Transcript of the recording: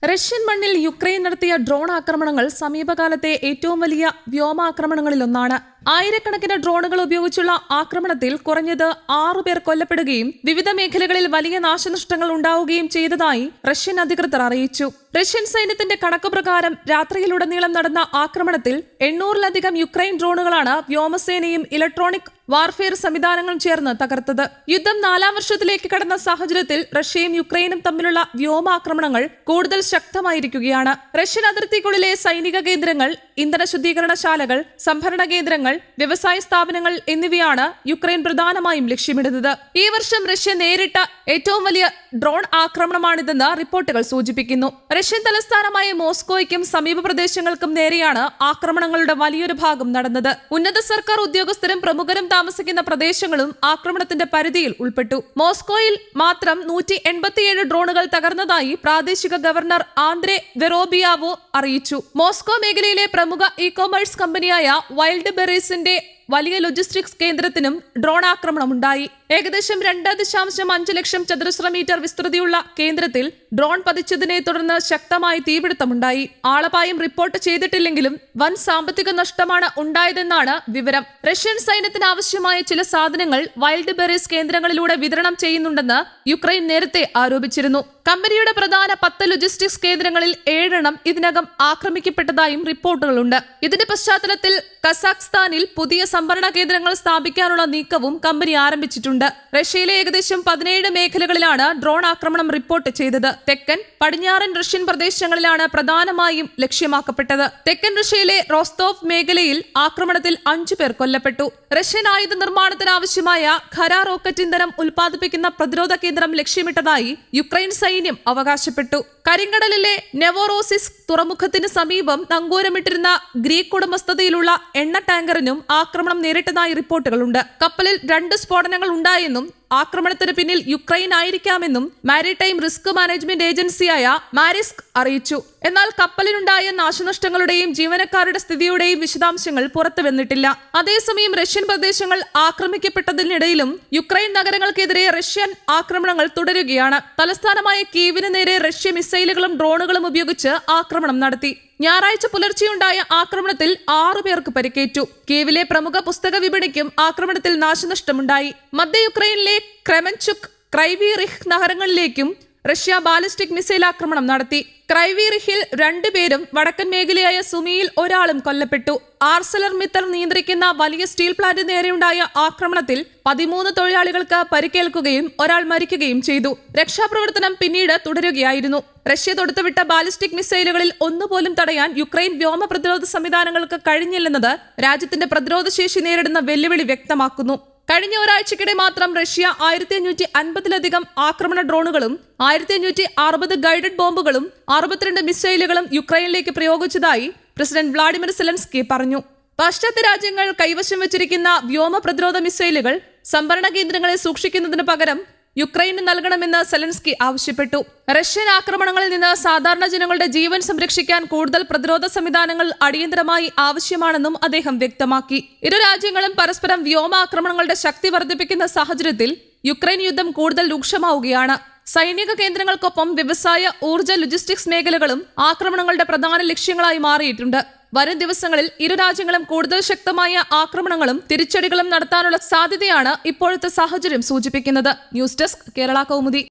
Russian മണ്ണിൽ Ukraine നടത്തിയ drone ആക്രമണങ്ങൾ സമീപകാലത്തെ ഏറ്റവും വലിയ വ്യോമാക്രമണങ്ങളിലൊന്നാണ്. ആയിരക്കണക്കിന് ഡ്രോണുകൾ ഉപയോഗിച്ചുള്ള ആക്രമണത്തിൽ കുറഞ്ഞത് 6 പേർ കൊല്ലപ്പെടുകയും വിവിധ മേഖലകളിൽ വലിയ നാശനഷ്ടങ്ങൾ ഉണ്ടാവുകയും ചെയ്തതായി റഷ്യൻ അധികൃതർ അറിയിച്ചു. റഷ്യൻ സൈന്യത്തിന്റെ കണക്ക് പ്രകാരം രാത്രിയിലുടനീളം നടന്ന ആക്രമണത്തിൽ 800-ലധികം യുക്രൈൻ ഡ്രോണുകളാണ് വ്യോമസേനയും ഇലക്ട്രോണിക് വാർഫെയർ സംവിധാനങ്ങളും ചേർന്ന് തകർത്തത്. യുദ്ധം 4-ാം വർഷത്തിലേക്ക് കടന്ന സാഹചര്യത്തിൽ റഷ്യയും യുക്രൈനും തമ്മിലുള്ള വ്യോമാക്രമണങ്ങൾ കൂടുതൽ ശക്തമായിരിക്കുകയാണ്. റഷ്യൻ അതിർത്തിക്കുള്ളിലെ സൈനിക കേന്ദ്രങ്ങൾ, ഇന്ധന ശുദ്ധീകരണശാലകൾ, സംഭരണ കേന്ദ്രങ്ങൾ, വ്യവസായ സ്ഥാപനങ്ങൾ എന്നിവയാണ് യുക്രൈൻ പ്രധാനമായും ലക്ഷ്യമിടുന്നത്. ഈ വർഷം റഷ്യ നേരിട്ട ഏറ്റവും വലിയ ഡ്രോൺ ആക്രമണമാണിതെന്ന് റിപ്പോർട്ടുകൾ സൂചിപ്പിക്കുന്നു. റഷ്യൻ തലസ്ഥാനമായ മോസ്കോയ്ക്കും സമീപ പ്രദേശങ്ങൾക്കും നേരെയാണ് ആക്രമണങ്ങളുടെ വലിയൊരു ഭാഗം നടന്നത്. ഉന്നത സർക്കാർ ഉദ്യോഗസ്ഥരും പ്രമുഖരും താമസിക്കുന്ന പ്രദേശങ്ങളും ആക്രമണത്തിന്റെ പരിധിയിൽ ഉൾപ്പെട്ടു. മോസ്കോയിൽ മാത്രം 187 ഡ്രോണുകൾ തകർന്നതായി പ്രാദേശിക ഗവർണർ ആന്ദ്രേ വെറോബിയാവോ അറിയിച്ചു. മോസ്കോ മേഖലയിലെ പ്രമുഖ ഇ-കൊമേഴ്സ് കമ്പനിയായ വൈൽഡ് ബെറീസിന്റെ വലിയ ലോജിസ്റ്റിക്സ് കേന്ദ്രത്തിനും ഡ്രോൺ ആക്രമണമുണ്ടായി. ഏകദേശം 2.5 ലക്ഷം ചതുരശ്ര മീറ്റർ വിസ്തൃതിയുള്ള കേന്ദ്രത്തിൽ ഡ്രോൺ പതിച്ചതിനെ തുടർന്ന് ശക്തമായ തീപിടുത്തമുണ്ടായി. ആളപായം റിപ്പോർട്ട് ചെയ്തിട്ടില്ലെങ്കിലും വൻ സാമ്പത്തിക നഷ്ടമാണ് ഉണ്ടായതെന്നാണ് വിവരം. റഷ്യൻ സൈന്യത്തിന് ആവശ്യമായ ചില സാധനങ്ങൾ വൈൽഡ് ബെറീസ് കേന്ദ്രങ്ങളിലൂടെ വിതരണം ചെയ്യുന്നുണ്ടെന്ന് യുക്രൈൻ നേരത്തെ ആരോപിച്ചിരുന്നു. കമ്പനിയുടെ പ്രധാന 10 ലോജിസ്റ്റിക്സ് കേന്ദ്രങ്ങളിൽ 7 ഇതിനകം ആക്രമിക്കപ്പെട്ടതായും റിപ്പോർട്ടുകളുണ്ട്. ഇതിന്റെ പശ്ചാത്തലത്തിൽ കസാഖ്സ്ഥാനിൽ പുതിയ സംഭരണ കേന്ദ്രങ്ങൾ സ്ഥാപിക്കാനുള്ള നീക്കവും കമ്പനി ആരംഭിച്ചിട്ടുണ്ട്. റഷ്യയിലെ ഏകദേശം 17 മേഖലകളിലാണ് ഡ്രോൺ ആക്രമണം റിപ്പോർട്ട് ചെയ്തത്. തെക്കൻ, പടിഞ്ഞാറൻ റഷ്യൻ പ്രദേശങ്ങളിലാണ് പ്രധാനമായും ലക്ഷ്യമാക്കപ്പെട്ടത്. തെക്കൻ റഷ്യയിലെ റോസ്തോവ് മേഖലയിൽ ആക്രമണത്തിൽ 5 പേർ കൊല്ലപ്പെട്ടു. റഷ്യൻ ആയുധ നിർമ്മാണത്തിന് ആവശ്യമായ ഖര റോക്കറ്റ് ഇന്ധനം ഉൽപ്പാദിപ്പിക്കുന്ന പ്രതിരോധ കേന്ദ്രം ലക്ഷ്യമിട്ടതായി യുക്രൈൻ സൈന്യം അവകാശപ്പെട്ടു. കരിങ്കടലിലെ നെവോറോസിസ് തുറമുഖത്തിന് സമീപം നങ്കൂരമിട്ടിരുന്ന ഗ്രീക്ക് ഉടമസ്ഥതയിലുള്ള എണ്ണ ടാങ്കറിനും ആക്രമണം നേരിട്ടതായി റിപ്പോർട്ടുകളുണ്ട്. കപ്പലിൽ 2 സ്ഫോടനങ്ങൾ ഉണ്ടായെന്നും ആക്രമണത്തിന് പിന്നിൽ യുക്രൈൻ ആയിരിക്കാമെന്നും മാരിടൈം റിസ്ക് മാനേജ്മെന്റ് ഏജൻസിയായ മാരിസ്ക് അറിയിച്ചു. എന്നാൽ കപ്പലിനുണ്ടായ നാശനഷ്ടങ്ങളുടെയും ജീവനക്കാരുടെ സ്ഥിതിയുടെയും വിശദാംശങ്ങൾ പുറത്തു വന്നിട്ടില്ല. അതേസമയം റഷ്യൻ പ്രദേശങ്ങൾ ആക്രമിക്കപ്പെട്ടതിനിടയിലും യുക്രൈൻ നഗരങ്ങൾക്കെതിരെ റഷ്യൻ ആക്രമണങ്ങൾ തുടരുകയാണ്. തലസ്ഥാനമായ കീവിന് നേരെ റഷ്യ മിസൈലുകളും ഡ്രോണുകളും ഉപയോഗിച്ച് ആക്രമണം നടത്തി. ഞായറാഴ്ച പുലർച്ചെയുണ്ടായ ആക്രമണത്തിൽ 6 പേർക്ക് പരിക്കേറ്റു. കീവിലെ പ്രമുഖ പുസ്തക വിപണിക്കും ആക്രമണത്തിൽ നാശനഷ്ടമുണ്ടായി. മധ്യ യുക്രൈനിലെ ക്രെമൻചുക്, ക്രൈവി റിഹ് നഗരങ്ങളിലേക്കും റഷ്യ ബാലിസ്റ്റിക് മിസൈൽ ആക്രമണം നടത്തി. ക്രൈവി റിഹിൽ 2 പേരും വടക്കൻ മേഖലയായ സുമിയിൽ ഒരാളും കൊല്ലപ്പെട്ടു. ആർസലർ മിത്തൽ നിയന്ത്രിക്കുന്ന വലിയ സ്റ്റീൽ പ്ലാന്റ് നേരെയുണ്ടായ ആക്രമണത്തിൽ 13 തൊഴിലാളികൾക്ക് പരിക്കേൽക്കുകയും ഒരാൾ മരിക്കുകയും ചെയ്തു. രക്ഷാപ്രവർത്തനം പിന്നീട് തുടരുകയായിരുന്നു. റഷ്യ തൊടുത്തുവിട്ട ബാലിസ്റ്റിക് മിസൈലുകളിൽ ഒന്നുപോലും തടയാൻ യുക്രൈൻ വ്യോമ പ്രതിരോധ സംവിധാനങ്ങൾക്ക് കഴിഞ്ഞില്ലെന്നത് രാജ്യത്തിന്റെ പ്രതിരോധ ശേഷി നേരിടുന്ന വെല്ലുവിളി വ്യക്തമാക്കുന്നു. കഴിഞ്ഞ ഒരാഴ്ചക്കിടെ മാത്രം റഷ്യ 1550-ലധികം ആക്രമണ ഡ്രോണുകളും 1560 ഗൈഡഡ് ബോംബുകളും 62 മിസൈലുകളും യുക്രൈനിലേക്ക് പ്രയോഗിച്ചതായി പ്രസിഡന്റ് വ്ളാഡിമിർ സെലൻസ്കി പറഞ്ഞു. പാശ്ചാത്യ രാജ്യങ്ങൾ കൈവശം വെച്ചിരിക്കുന്ന വ്യോമ പ്രതിരോധ മിസൈലുകൾ സംഭരണ കേന്ദ്രങ്ങളിൽ സൂക്ഷിക്കുന്നതിന് പകരം യുക്രൈന് നൽകണമെന്ന് സെലൻസ്കി ആവശ്യപ്പെട്ടു. റഷ്യൻ ആക്രമണങ്ങളിൽ നിന്ന് സാധാരണ ജനങ്ങളുടെ ജീവൻ സംരക്ഷിക്കാൻ കൂടുതൽ പ്രതിരോധ സംവിധാനങ്ങൾ അടിയന്തരമായി ആവശ്യമാണെന്നും അദ്ദേഹം വ്യക്തമാക്കി. ഇരു രാജ്യങ്ങളും പരസ്പരം വ്യോമാക്രമണങ്ങളുടെ ശക്തി വർദ്ധിപ്പിക്കുന്ന സാഹചര്യത്തിൽ യുക്രൈൻ യുദ്ധം കൂടുതൽ രൂക്ഷമാവുകയാണ്. സൈനിക കേന്ദ്രങ്ങൾക്കൊപ്പം വ്യവസായ, ഊർജ്ജ, ലോജിസ്റ്റിക്സ് മേഖലകളും ആക്രമണങ്ങളുടെ പ്രധാന ലക്ഷ്യങ്ങളായി മാറിയിട്ടുണ്ട്. വരും ദിവസങ്ങളിൽ ഇരു രാജ്യങ്ങളും കൂടുതൽ ശക്തമായ ആക്രമണങ്ങളും തിരിച്ചടികളും നടത്താനുള്ള സാധ്യതയാണ് ഇപ്പോഴത്തെ സാഹചര്യം സൂചിപ്പിക്കുന്നത്. News desk, Kerala Kaumudi.